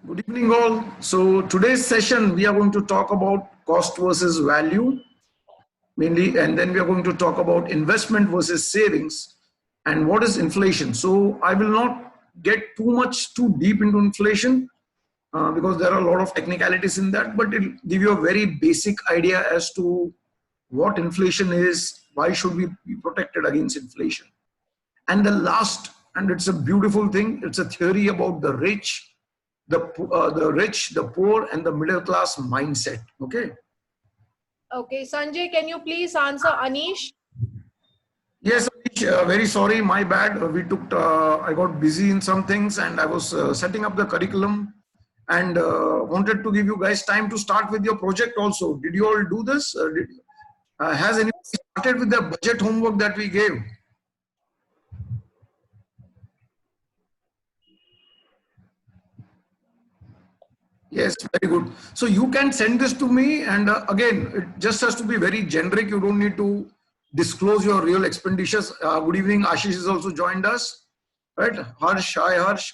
Good evening, all. So today's session, we are going to talk about cost versus value mainly, and then we are going to talk about investment versus savings and what is inflation. So I will not get too deep into inflation because there are a lot of technicalities in that, but it'll give you a very basic idea as to what inflation is, why should we be protected against inflation. And the last, and it's a beautiful thing, it's a theory about the rich, the poor, and the middle class mindset. Okay. Okay, Sanjay, can you please answer Anish? Yes, Anish, very sorry, my bad. I got busy in some things, and I was setting up the curriculum, and wanted to give you guys time to start with your project also. Did you all do this? Has anybody started with the budget homework that we gave? Yes, very good. So you can send this to me, and again, it just has to be very generic. You don't need to disclose your real expenditures. Good evening, Ashish has also joined us, right? Harsh, hi Harsh.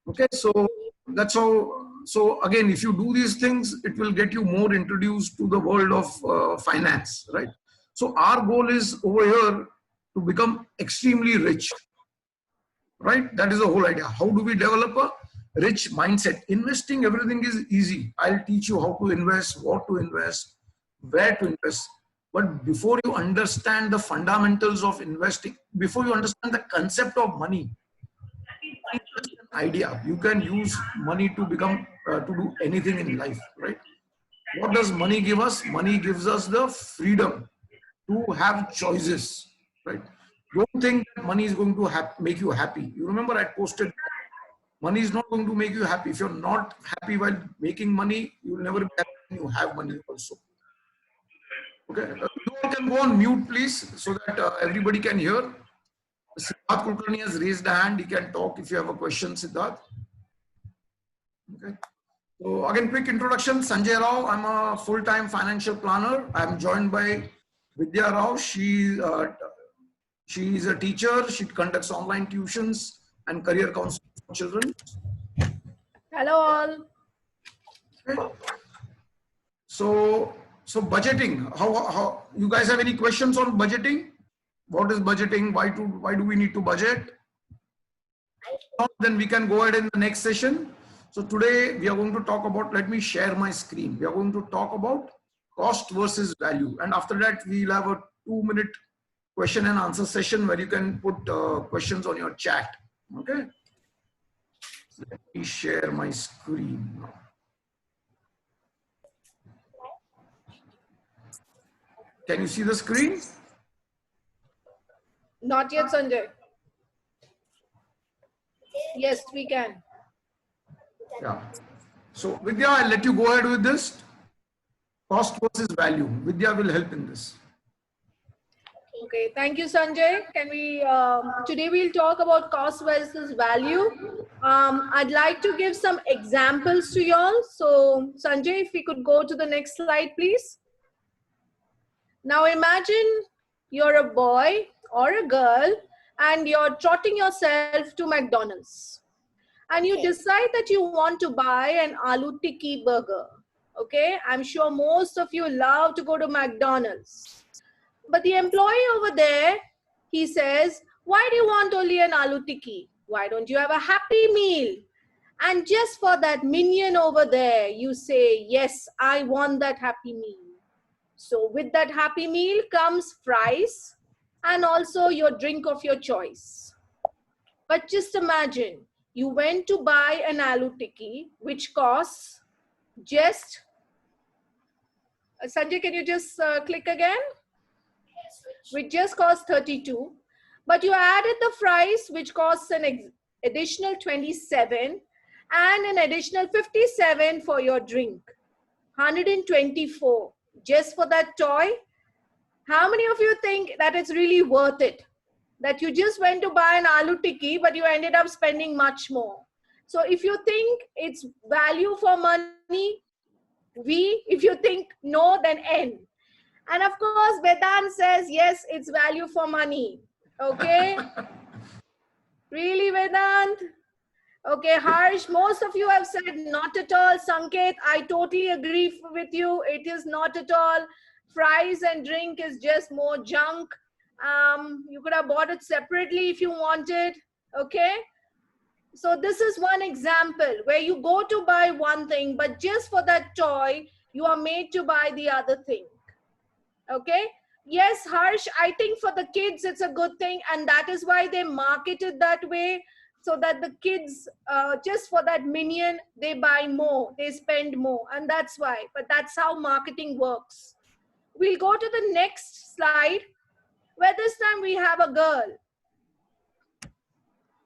Okay, so that's how. So again, if you do these things, it will get you more introduced to the world of finance, right? So our goal is over here to become extremely rich, right? That is the whole idea. How do we develop a rich mindset? Investing, everything is easy. I'll teach you how to invest, what to invest, where to invest. But before you understand the fundamentals of investing, before you understand the concept of money, just an idea. You can use money to become to do anything in life, right? What does money give us? Money gives us the freedom to have choices, right? Don't think that money is going to make you happy. You remember I posted, money is not going to make you happy. If you're not happy while making money, you will never be happy when you have money also. Okay, you all can go on mute, please, so that everybody can hear. Siddharth Kulkarni has raised a hand. He can talk if you have a question, Siddharth. Okay. So again, quick introduction. Sanjay Rao. I'm a full-time financial planner. I'm joined by Vidya Rao. She is a teacher. She conducts online tuitions and career counseling for children. Hello all. Okay. So budgeting. How you guys have any questions on budgeting? What is budgeting? Why do we need to budget? Then we can go ahead in the next session. So today we are going to talk about, let me share my screen. We are going to talk about cost versus value. And after that, we'll have a 2-minute question and answer session where you can put questions on your chat. Okay. So let me share my screen now. Can you see the screen? Not yet, Sanjay. Yes, we can. Yeah. So Vidya, I'll let you go ahead with this. Cost versus value. Vidya will help in this. Okay, thank you, Sanjay. Can we, today we'll talk about cost versus value. I'd like to give some examples to y'all. So Sanjay, if we could go to the next slide, please. Now imagine you're a boy or a girl and you're trotting yourself to McDonald's. And you decide that you want to buy an aloo tikki burger. Okay, I'm sure most of you love to go to McDonald's. But the employee over there, he says, why do you want only an aloo tikki? Why don't you have a happy meal? And just for that minion over there, you say, yes, I want that happy meal. So with that happy meal comes fries and also your drink of your choice. But just imagine, you went to buy an aloo tikki, which costs just, Sanjay, can you just click again? Which just costs 32. But you added the fries, which costs an additional 27 and an additional 57 for your drink. 124 just for that toy. How many of you think that it's really worth it? That you just went to buy an aloo tikki, but you ended up spending much more. So if you think it's value for money, V. If you think no, then N. And of course, Vedant says, yes, it's value for money. Okay? Really, Vedant? Okay, Harsh, most of you have said not at all. Sanket, I totally agree with you. It is not at all. Fries and drink is just more junk. You could have bought it separately if you wanted. Okay. So this is one example where you go to buy one thing, but just for that toy, you are made to buy the other thing. Okay. Yes, Harsh, I think for the kids, it's a good thing. And that is why they market it that way. So that the kids, just for that minion, they buy more, they spend more. And that's why. But that's how marketing works. We'll go to the next slide, where this time we have a girl.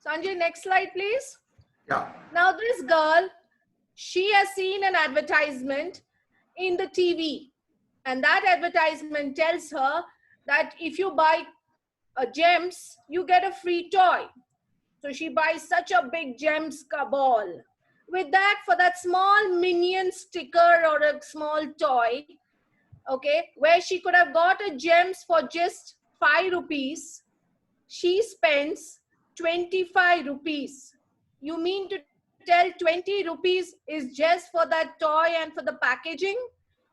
Sanjay, next slide, please. Yeah. Now this girl, she has seen an advertisement in the TV, and that advertisement tells her that if you buy gems, you get a free toy. So she buys such a big gems ball. With that, for that small minion sticker or a small toy, okay, where she could have got a gems for just 5 rupees, she spends 25 rupees. You mean to tell 20 rupees is just for that toy and for the packaging?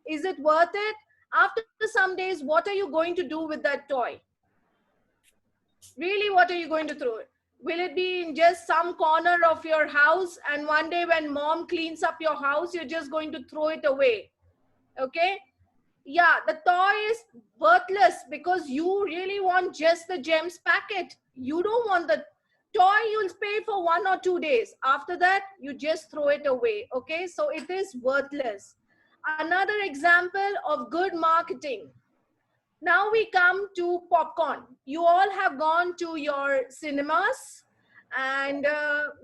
Is it worth it? After some days, what are you going to do with that toy? Really, what are you going to throw it? Will it be in just some corner of your house, and one day when mom cleans up your house, you're just going to throw it away? Okay. Yeah, the toy is worthless because you really want just the gems packet. You don't want the toy. You'll pay for 1 or 2 days. After that, you just throw it away. Okay, so it is worthless. Another example of good marketing. Now we come to popcorn. You all have gone to your cinemas and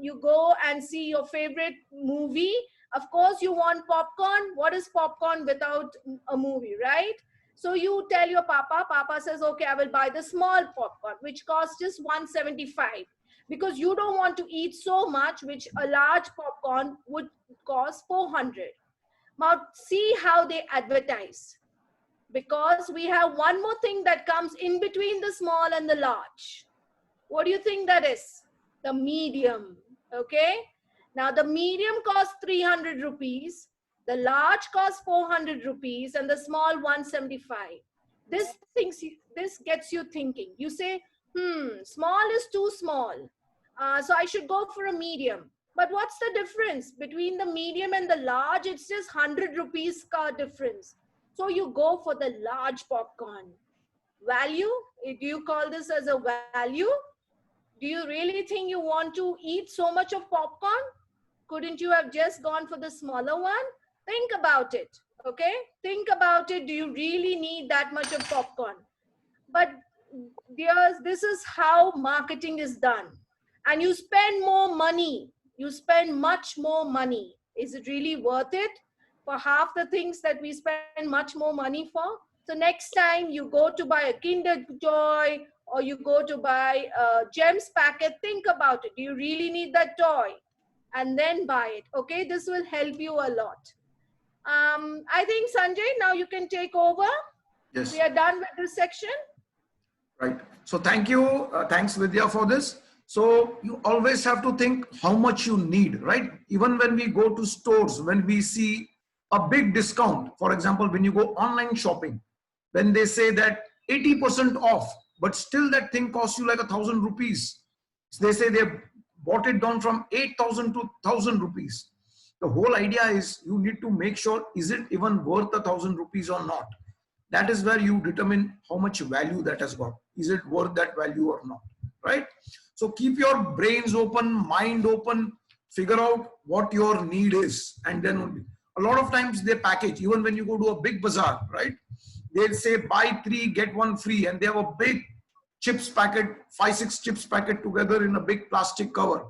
you go and see your favorite movie. Of course, you want popcorn. What is popcorn without a movie, right? So you tell your papa. Papa says, okay, I will buy the small popcorn, which costs just 175, because you don't want to eat so much, which a large popcorn would cost 400. Now see how they advertise. Because we have one more thing that comes in between the small and the large. What do you think that is? The medium. Okay. Now the medium costs 300 rupees. The large costs 400 rupees and the small 175. This gets you thinking. You say, small is too small. So I should go for a medium. But what's the difference between the medium and the large? It's just 100 rupees car difference. So you go for the large popcorn. Value? Do you call this as a value? Do you really think you want to eat so much of popcorn? Couldn't you have just gone for the smaller one? Think about it, okay? Think about it. Do you really need that much of popcorn? But dears, this is how marketing is done. And you spend more money. You spend much more money. Is it really worth it? For half the things that we spend much more money for. So next time you go to buy a Kinder toy or you go to buy a gems packet, think about it. Do you really need that toy? And then buy it. Okay, this will help you a lot. I think Sanjay, now you can take over. Yes. We are done with this section. Right. So thank you. Thanks, Vidya, for this. So you always have to think how much you need, right? Even when we go to stores, when we see a big discount, for example, when you go online shopping, when they say that 80% off, but still that thing costs you like 1,000 rupees. So they say they bought it down from 8,000 to 1,000 rupees. The whole idea is you need to make sure, is it even worth 1,000 rupees or not? That is where you determine how much value that has got. Is it worth that value or not, right? So keep your brains open, mind open, figure out what your need is, and then only. A lot of times they package, even when you go to a big bazaar, right? They'll say buy 3, get 1 free, and they have a big chips packet, 5-6 chips packet together in a big plastic cover.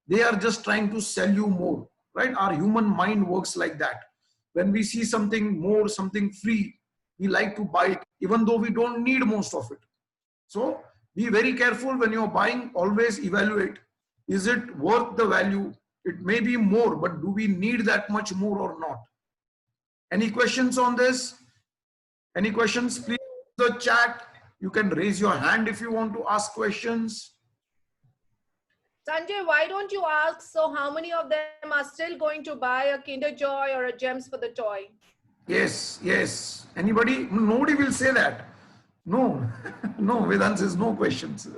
They are just trying to sell you more, right? Our human mind works like that. When we see something more, something free, we like to buy it, even though we don't need most of it. So be very careful when you're buying, always evaluate. Is it worth the value? It may be more, but do we need that much more or not? Any questions on this? Any questions? Please the chat. You can raise your hand if you want to ask questions. Sanjay, why don't you ask, so how many of them are still going to buy a Kinder Joy or a Gems for the toy? Yes, yes. Anybody? Nobody will say that. No, no, Vedant says no questions.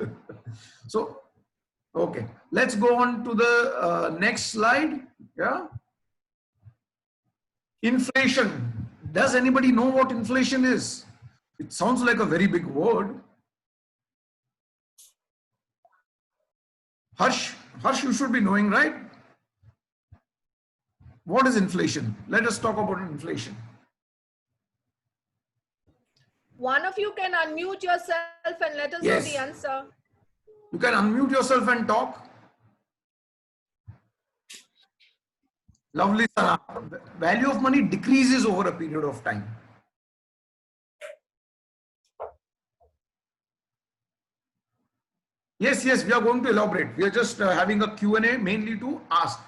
So, okay, let's go on to the next slide. Yeah. Inflation. Does anybody know what inflation is? It sounds like a very big word. Harsh, you should be knowing, right? What is inflation? Let us talk about inflation. One of you can unmute yourself and let us know the answer. You can unmute yourself and talk. Lovely, Sana. Value of money decreases over a period of time. Yes, we are going to elaborate. We are just having a Q&A mainly to ask.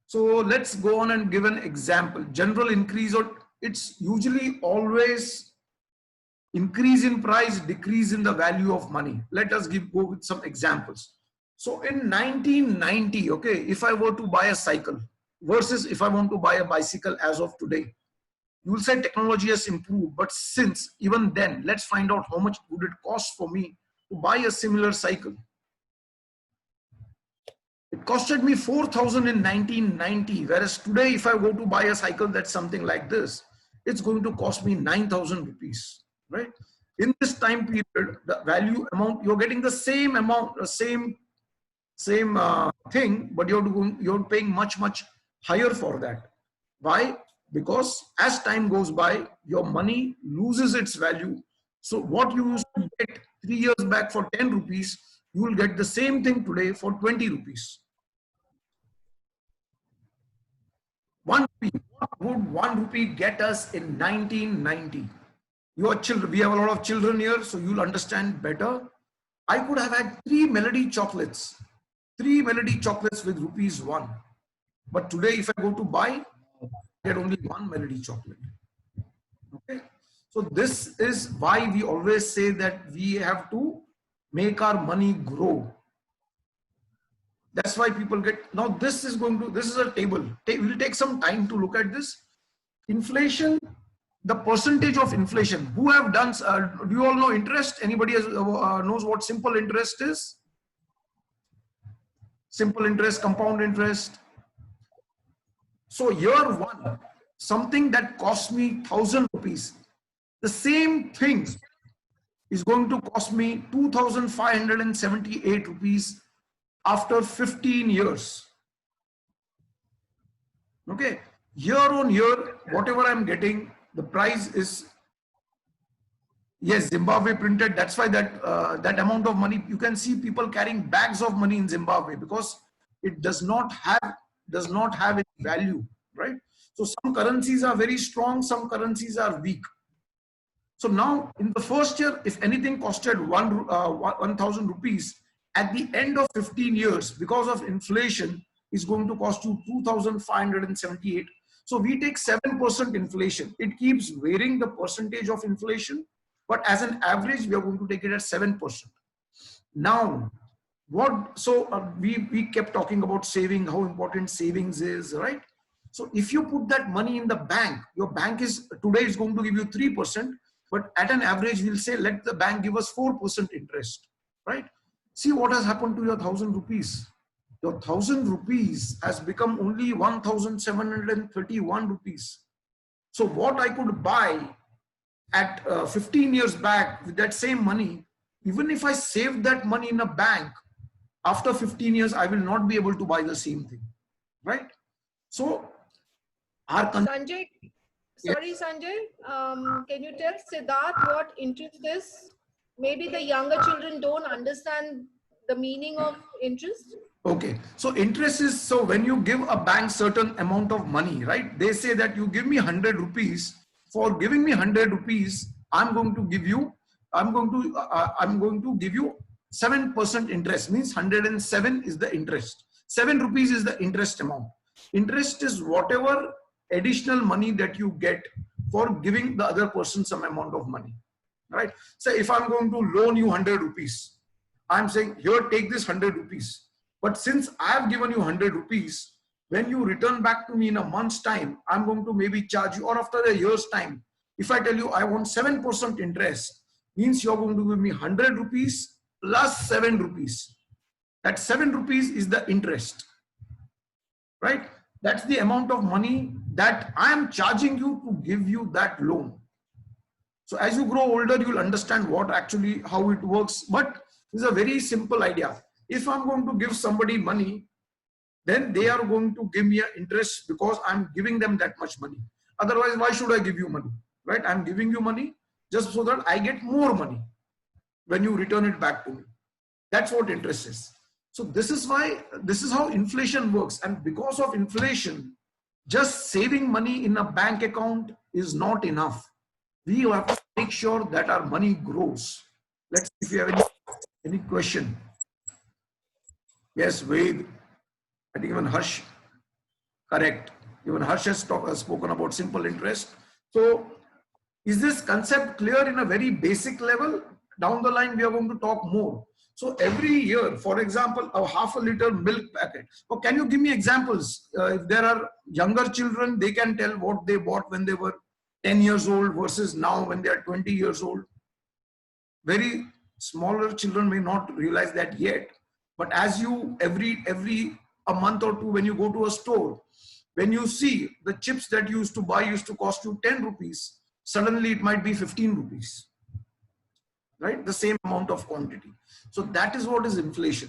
So let's go on and give an example. General increase, or it's usually always increase in price, decrease in the value of money. Let us go with some examples. So in 1990, okay, if I were to buy a cycle versus if I want to buy a bicycle as of today, you will say technology has improved, but since even then, let's find out how much would it cost for me to buy a similar cycle. It costed me 4,000 in 1990, whereas today, if I go to buy a cycle that's something like this, it's going to cost me 9,000 rupees, right? In this time period, the value amount, you're getting the same amount, the same thing, but you're paying much higher for that. Why? Because as time goes by, your money loses its value. So what you used to get 3 years back for 10 rupees, you will get the same thing today for 20 rupees. 1 rupee. What would 1 rupee get us in 1990? Your children, we have a lot of children here, so you'll understand better. I could have had 3 Melody chocolates. 3 Melody chocolates with ₹1. But today, if I go to buy, I get only 1 Melody chocolate. Okay. So this is why we always say that we have to make our money grow. That's why people get, now this is a table. We'll take some time to look at this. Inflation, the percentage of inflation. Who have done, do you all know interest? Anybody knows what simple interest is? Simple interest, compound interest. So year one, something that cost me 1,000 rupees, the same thing is going to cost me 2,578 rupees after 15 years. Okay, year on year, whatever I'm getting, the price is, yes, Zimbabwe printed. That's why that amount of money, you can see people carrying bags of money in Zimbabwe because it does not have any value, right? So some currencies are very strong, some currencies are weak. So now in the first year, if anything costed 1,000 rupees, at the end of 15 years, because of inflation, is going to cost you 2,578. So we take 7% inflation. It keeps varying the percentage of inflation, but as an average, we are going to take it at 7%. Now, we kept talking about saving, how important savings is, right? So if you put that money in the bank, your bank today is going to give you 3%, but at an average, we'll say, let the bank give us 4% interest, right? See what has happened to your 1,000 rupees. Your 1,000 rupees has become only 1,731 rupees. So what I could buy at 15 years back with that same money, even if I saved that money in a bank, after 15 years, I will not be able to buy the same thing, right? So Sanjay, sorry, Sanjay, can you tell Siddharth what interest is? Maybe the younger children don't understand the meaning of interest. Okay, so interest is, so when you give a bank certain amount of money, right? They say that you give me 100 rupees. For giving me 100 rupees, I'm going to give you 7% interest. Means 107 is the interest. 7 rupees is the interest amount. Interest is whatever additional money that you get for giving the other person some amount of money, right? So if I'm going to loan you 100 rupees, I'm saying, here, take this 100 rupees. But since I have given you 100 rupees, when you return back to me in a month's time, I'm going to maybe charge you, or after a year's time, if I tell you I want 7% interest, means you're going to give me 100 rupees plus 7 rupees. That 7 rupees is the interest, right? That's the amount of money that I am charging you to give you that loan. So as you grow older, you'll understand what actually, how it works. But it's a very simple idea. If I'm going to give somebody money, then they are going to give me an interest because I'm giving them that much money. Otherwise, why should I give you money, right? I'm giving you money just so that I get more money when you return it back to me. That's what interest is. So this is why, this is how inflation works. And because of inflation, just saving money in a bank account is not enough. We have to make sure that our money grows. Let's see if you have any question. Yes, Ved. I think even Harsh, correct. Even Harsh has spoken about simple interest. So is this concept clear in a very basic level? Down the line, we are going to talk more. So every year, for example, a half a liter milk packet. Or can you give me examples? If there are younger children, they can tell what they bought when they were 10 years old versus now when they are 20 years old. Very smaller children may not realize that yet. But as you, every a month or two, when you go to a store, when you see the chips that you used to buy used to cost you 10 rupees, suddenly it might be 15 rupees, right? The same amount of quantity. So that is what is inflation.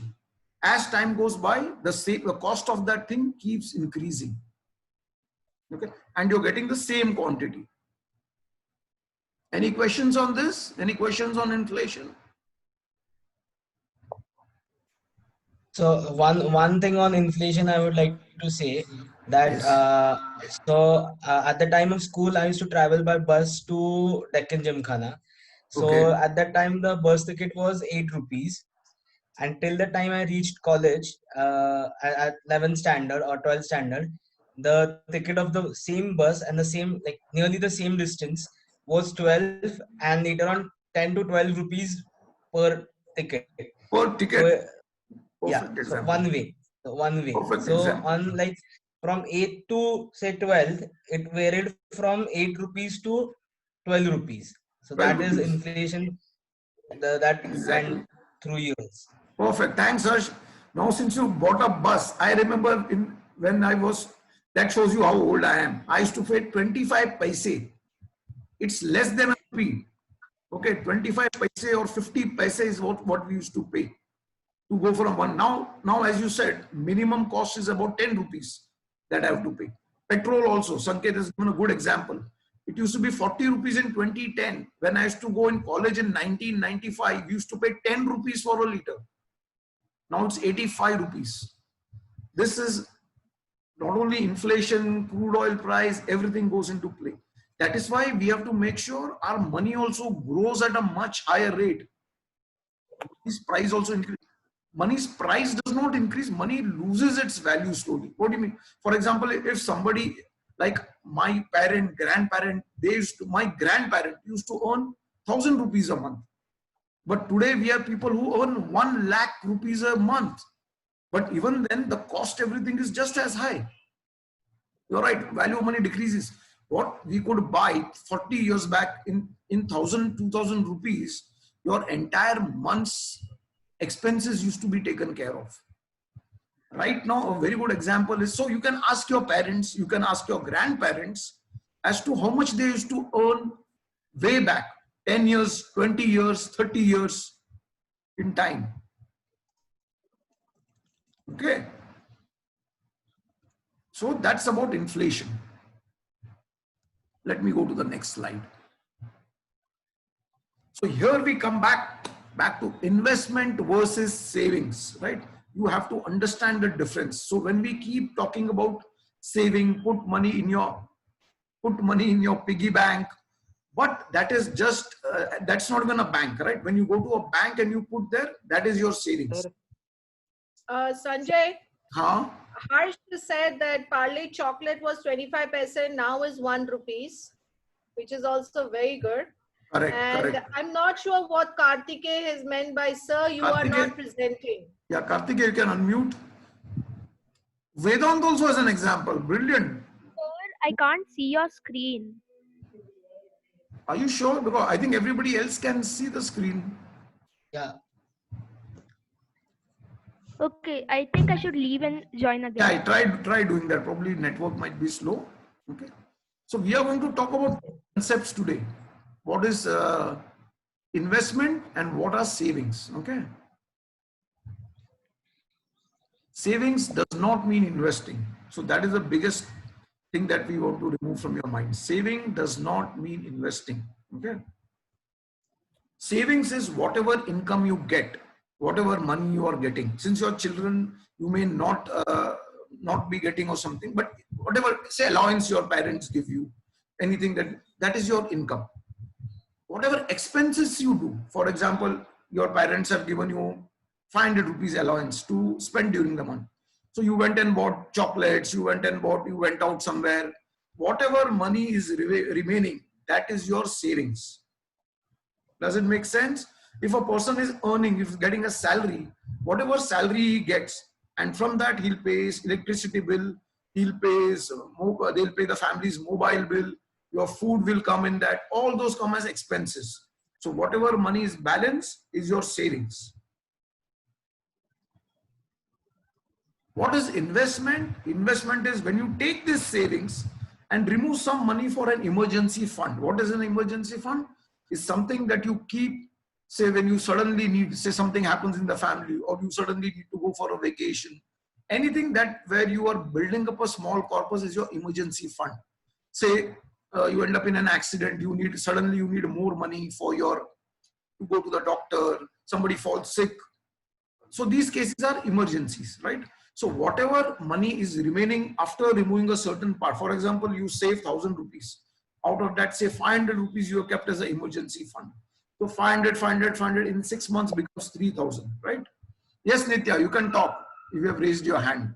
As time goes by, the cost of that thing keeps increasing. Okay, and you're getting the same quantity. Any questions on this? Any questions on inflation? So one thing on inflation I would like to say that Yes. at the time of school I used to travel by bus to Deccan Gymkhana. So Okay. at that time the bus ticket was 8 rupees. Until the time I reached college at 11th standard or 12th standard, the ticket of the same bus and the same, like nearly the same distance, was 12 and later on 10 to 12 rupees per ticket. Per ticket. So yeah, Perfect so example. one way. Perfect So example. on like from 8 to say 12, it varied from 8 rupees to 12 rupees. So 12 that is rupees. inflation that went Exactly. through years. Perfect. Thanks, Harsh. Now, since you bought a bus, I remember when I was, that shows you how old I am. I used to pay 25 paise. It's less than a rupee. Okay, 25 paise or 50 paise is what we used to pay to go from one. Now, as you said, minimum cost is about 10 rupees that I have to pay. Petrol also, Sanket has given a good example. It used to be 40 rupees in 2010. When I used to go in college in 1995, we used to pay 10 rupees for a liter. Now it's 85 rupees. This is not only inflation, crude oil price, everything goes into play. That is why we have to make sure our money also grows at a much higher rate. Money's price also increase. Money's price does not increase. Money loses its value slowly. What do you mean? For example, if somebody like my parent, grandparent, my grandparent used to earn 1,000 rupees a month. But today we have people who earn 1 lakh rupees a month. But even then, the cost, everything is just as high. You're right, value of money decreases. What we could buy 40 years back in 1,000, 2,000 rupees, your entire month's expenses used to be taken care of. Right now, a very good example is, so you can ask your parents, you can ask your grandparents as to how much they used to earn way back, 10 years, 20 years, 30 years in time. Okay. So that's about inflation. Let me go to the next slide. So here we come back to investment versus savings, right? You have to understand the difference. So when we keep talking about saving, put money in your piggy bank, but that is just, that's not even a bank, right? When you go to a bank and you put there, that is your savings. Sanjay, Huh? Harsh said that Parle chocolate was 25 paise, now is 1 rupees, which is also very good. Correct, And correct. I'm not sure what Kartikeya has meant by sir, you are Kartikeya, not presenting. yeah, Kartikeya, you can unmute. Vedant also as an example. Brilliant. Sir, I can't see your screen. Are you sure? Because I think everybody else can see the screen. Yeah. Okay, I think I should leave and join Yeah, I again. try doing that. Probably network might be slow. Okay. So we are going to talk about concepts today. What is investment and what are savings? Okay. Savings does not mean investing. So that is the biggest thing that we want to remove from your mind. Saving does not mean investing. Okay. Savings is whatever income you get, whatever money you are getting. Since your children, you may not be getting or something, but whatever, say allowance your parents give you, anything that is your income. Whatever expenses you do, for example, your parents have given you 500 rupees allowance to spend during the month. So you went and bought chocolates, you went out somewhere. Whatever money is remaining, that is your savings. Does it make sense? If a person is earning, if he's getting a salary, whatever salary he gets, and from that he'll pay his electricity bill, they'll pay the family's mobile bill, your food will come in that, all those come as expenses. So whatever money is balance is your savings. What is investment? Investment is when you take this savings and remove some money for an emergency fund. What is an emergency fund? Is something that you keep, say when you suddenly need, say something happens in the family or you suddenly need to go for a vacation. Anything that where you are building up a small corpus is your emergency fund. Say you end up in an accident, suddenly you need more money to go to the doctor, somebody falls sick. So these cases are emergencies, right? So whatever money is remaining after removing a certain part, for example, you save 1,000 rupees. Out of that, say 500 rupees you have kept as an emergency fund. So 500 in 6 months becomes 3,000, right? Yes, Nitya, you can talk if you have raised your hand.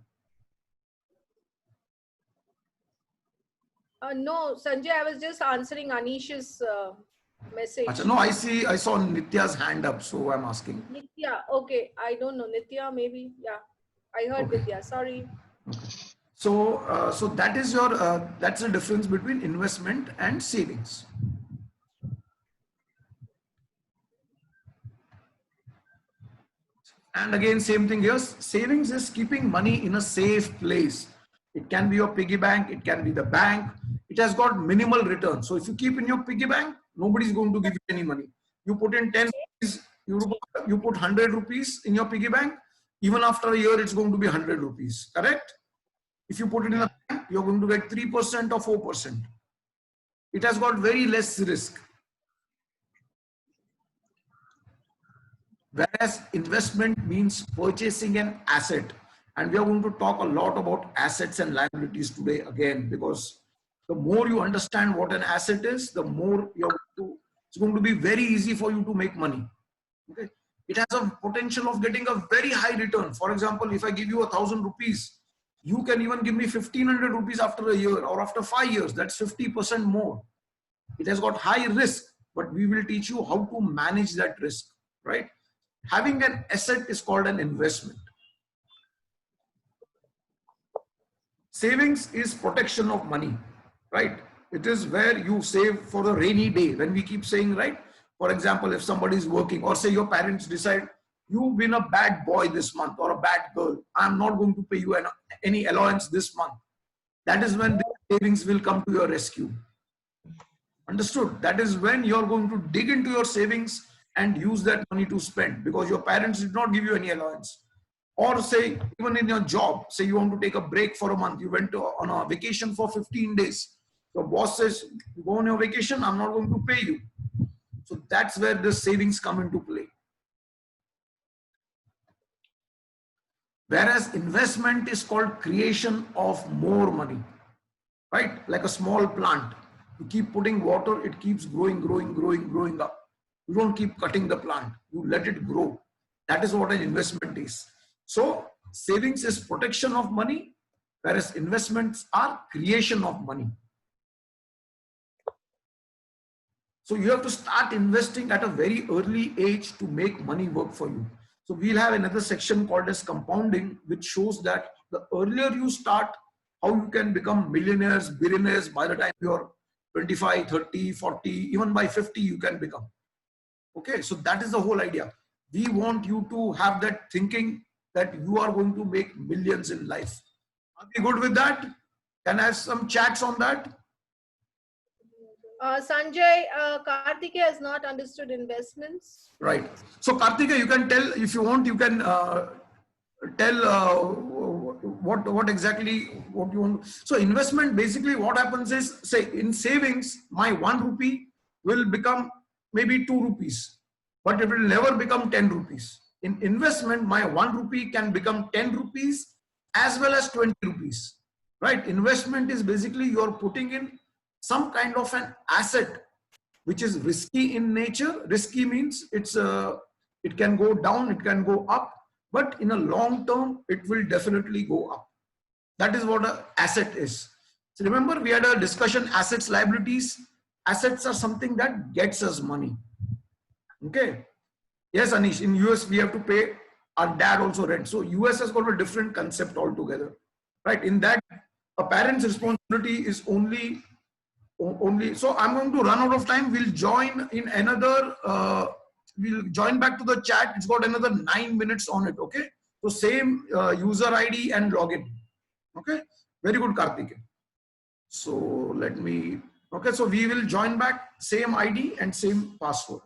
No, Sanjay, I was just answering Anish's message. Achha, no, I saw Nitya's hand up, so I'm asking. Nitya, okay. I don't know. Nitya, maybe. Yeah. I heard Okay. Vidya. Sorry. Okay. So that is that's the difference between investment and savings. And again, same thing here. Savings is keeping money in a safe place. It can be your piggy bank. It can be the bank. It has got minimal return. So if you keep in your piggy bank, nobody's going to give you any money. You put in 10 rupees, you put 100 rupees in your piggy bank. Even after a year, it's going to be 100 rupees. Correct? If you put it in a bank, you're going to get 3% or 4%. It has got very less risk. Whereas investment means purchasing an asset. And we are going to talk a lot about assets and liabilities today again, because the more you understand what an asset is, the more it's going to be very easy for you to make money. Okay. It has a potential of getting a very high return. For example, if I give you 1,000 rupees, you can even give me 1,500 rupees after a year or after 5 years. That's 50% more. It has got high risk, but we will teach you how to manage that risk, right? Having an asset is called an investment. Savings is protection of money, right? It is where you save for a rainy day. When we keep saying, right? For example, if somebody is working, or say your parents decide, you've been a bad boy this month or a bad girl, I'm not going to pay you any allowance this month. That is when the savings will come to your rescue. Understood? That is when you're going to dig into your savings and use that money to spend, because your parents did not give you any allowance. Or say, even in your job, say you want to take a break for a month, you went on a vacation for 15 days. Your boss says, you go on your vacation, I'm not going to pay you. So that's where the savings come into play. Whereas investment is called creation of more money, right? Like a small plant. You keep putting water, it keeps growing up. You don't keep cutting the plant. You let it grow. That is what an investment is. So savings is protection of money, whereas investments are creation of money. So you have to start investing at a very early age to make money work for you. So we'll have another section called as compounding, which shows that the earlier you start, how you can become millionaires, billionaires by the time you're 25, 30, 40, even by 50 you can become. Okay, so that is the whole idea. We want you to have that thinking that you are going to make millions in life. Are we good with that? Can I have some chats on that? Sanjay, Karthike has not understood investments. Right. So Karthika, you can tell, if you want, you can tell what exactly what you want. So investment, basically what happens is, say in savings, my 1 rupee will become maybe 2 rupees, but it will never become 10 rupees. In investment, my 1 rupee can become 10 rupees as well as 20 rupees, right? Investment is basically you're putting in some kind of an asset which is risky in nature. Risky means it can go down, it can go up, but in a long term, it will definitely go up. That is what an asset is. So remember, we had a discussion, assets, liabilities. Assets are something that gets us money. Okay. Yes, Anish, in US, we have to pay our dad also rent. So US has got a different concept altogether, right? In that, a parent's responsibility is only, so I'm going to run out of time. We'll join in another, we'll join back to the chat. It's got another 9 minutes on it. Okay. So same user ID and login. Okay. Very good, Karthik. So let me, okay. So we will join back, same ID and same password.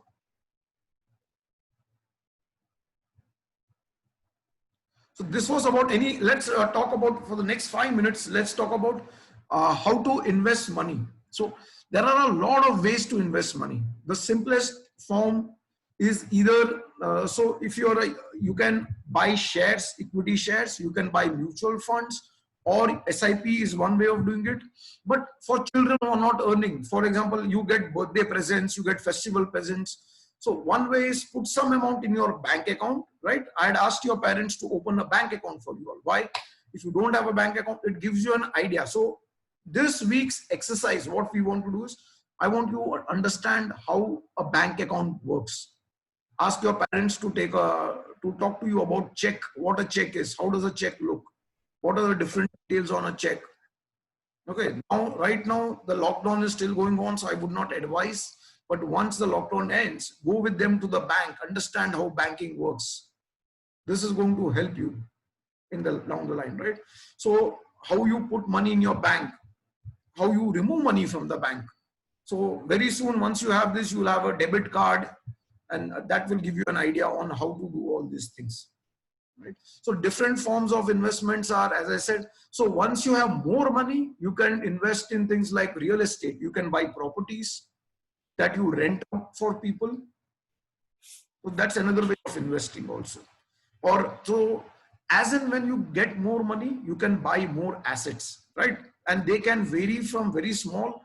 So this was about let's talk about, for the next 5 minutes, let's talk about how to invest money. So there are a lot of ways to invest money. The simplest form is either, so if you can buy shares, equity shares, you can buy mutual funds, or SIP is one way of doing it. But for children who are not earning, for example, you get birthday presents, you get festival presents. So one way is put some amount in your bank account, right? I had asked your parents to open a bank account for you all. Why? If you don't have a bank account, it gives you an idea. So this week's exercise, what we want to do is, I want you to understand how a bank account works. Ask your parents to talk to you about check, what a check is, how does a check look, what are the different details on a check. Okay, now right now the lockdown is still going on, so I would not advise. But once the lockdown ends, go with them to the bank, understand how banking works. This is going to help you down the line, right? So how you put money in your bank, how you remove money from the bank. So very soon, once you have this, you will have a debit card, and that will give you an idea on how to do all these things, right? So different forms of investments are, as I said, so once you have more money, you can invest in things like real estate. You can buy properties that you rent out for people. So that's another way of investing also. Or so as and when you get more money, you can buy more assets, right? And they can vary from very small.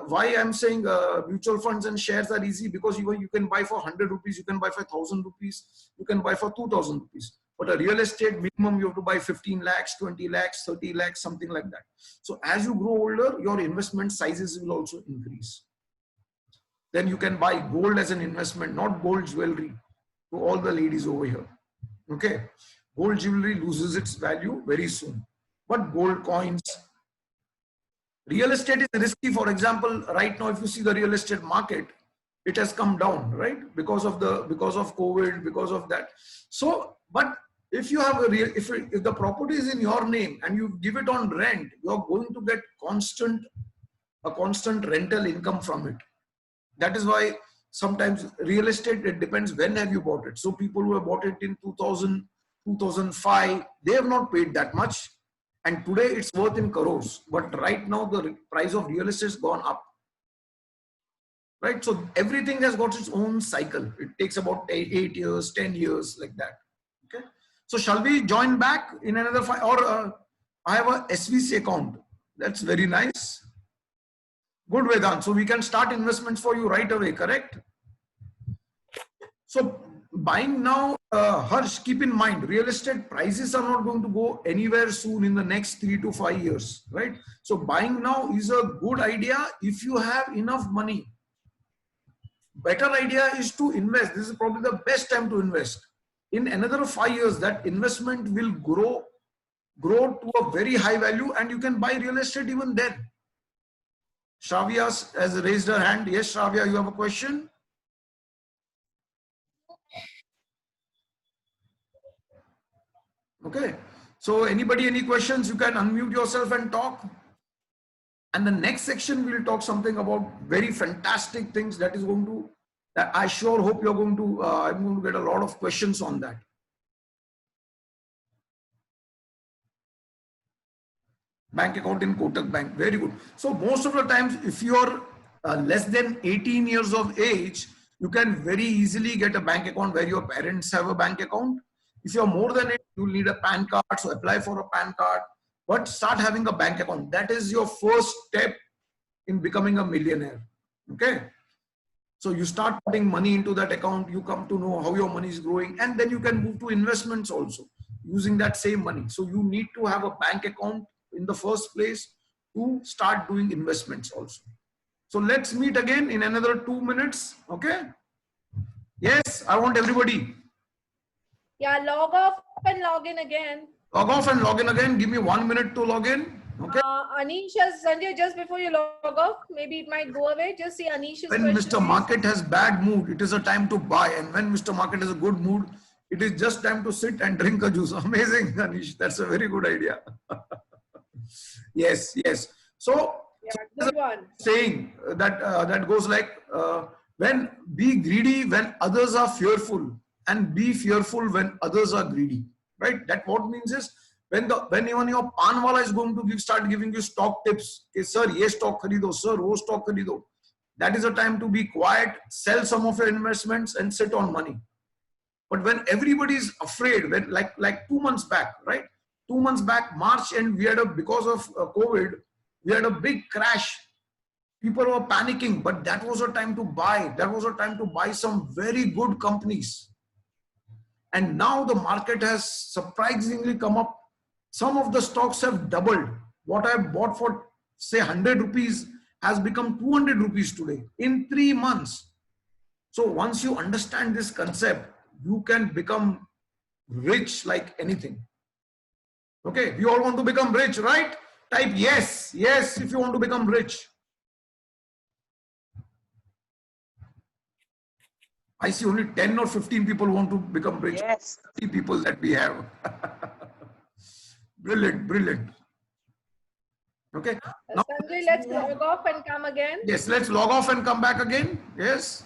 Why I'm saying mutual funds and shares are easy, because you can buy for 100 rupees, you can buy for 1,000 rupees, you can buy for 2,000 rupees. But a real estate, minimum you have to buy 15 lakhs, 20 lakhs, 30 lakhs, something like that. So as you grow older, your investment sizes will also increase. Then you can buy gold as an investment, not gold jewelry, to all the ladies over here. Okay. Gold jewelry loses its value very soon, but gold coins. Real estate is risky. For example, right now, if you see the real estate market, it has come down, right? Because of COVID, because of that. So, but if you have if the property is in your name and you give it on rent, you're going to get a constant rental income from it. That is why sometimes real estate, it depends when have you bought it. So people who have bought it in 2000, 2005, they have not paid that much. And today it's worth in crores. But right now the price of real estate has gone up. Right? So everything has got its own cycle. It takes about 8 years, 10 years, like that. Okay. So shall we join back in another 5, or I have a SVC account. That's very nice. Good, Vedant. So we can start investments for you right away, correct? So buying now, Harsh, keep in mind, real estate prices are not going to go anywhere soon in the next 3 to 5 years, right? So buying now is a good idea if you have enough money. better idea is to invest. This is probably the best time to invest. In another 5 years, that investment will grow to a very high value, and you can buy real estate even then. Shravya has raised her hand. Yes, Shravya, you have a question? Okay. So anybody, any questions, you can unmute yourself and talk. And the next section, we'll talk something about very fantastic things that is going to, that I sure hope you're going to, I'm going to get a lot of questions on that. Bank account in Kotak Bank. Very good. So most of the times, if you're less than 18 years of age, you can very easily get a bank account where your parents have a bank account. If you're more than it, you'll need a PAN card. So apply for a PAN card, but start having a bank account. That is your first step in becoming a millionaire. Okay. So you start putting money into that account, you come to know how your money is growing, and then you can move to investments also using that same money. So you need to have a bank account in the first place to start doing investments also. So let's meet again in another 2 minutes. Okay. Yes, I want everybody. Yeah, log off and log in again. Log off and log in again. Give me 1 minute to log in. Okay. Anish, Sanjay, just before you log off, maybe it might go away. Just see Anish's When question, Mr. please. Market has bad mood, it is a time to buy. And when Mr. Market has a good mood, it is just time to sit and drink a juice. Amazing, Anish. That's a very good idea. Yes, yes. So, Yeah, good one. saying that that goes like, when be greedy when others are fearful, and be fearful when others are greedy. Right? That what means is, when even your pan wala is going to start giving you stock tips, okay, sir, ye stock kharido, sir, wo stock kharido. That is a time to be quiet, sell some of your investments and sit on money. But when everybody is afraid, when like 2 months back, right? 2 months back, March, and we had because of COVID, we had a big crash. People were panicking, but that was a time to buy. That was a time to buy some very good companies. And now the market has surprisingly come up. Some of the stocks have doubled. What I bought for, say, 100 rupees has become 200 rupees today in 3 months. So once you understand this concept, you can become rich like anything. Okay, we all want to become rich, right? Type yes, yes, if you want to become rich. I see only 10 or 15 people want to become rich. Yes. 50 people that we have. Brilliant, brilliant. Okay. Now, Sanjay, let's log off and come again. yes, let's log off and come back again. Yes.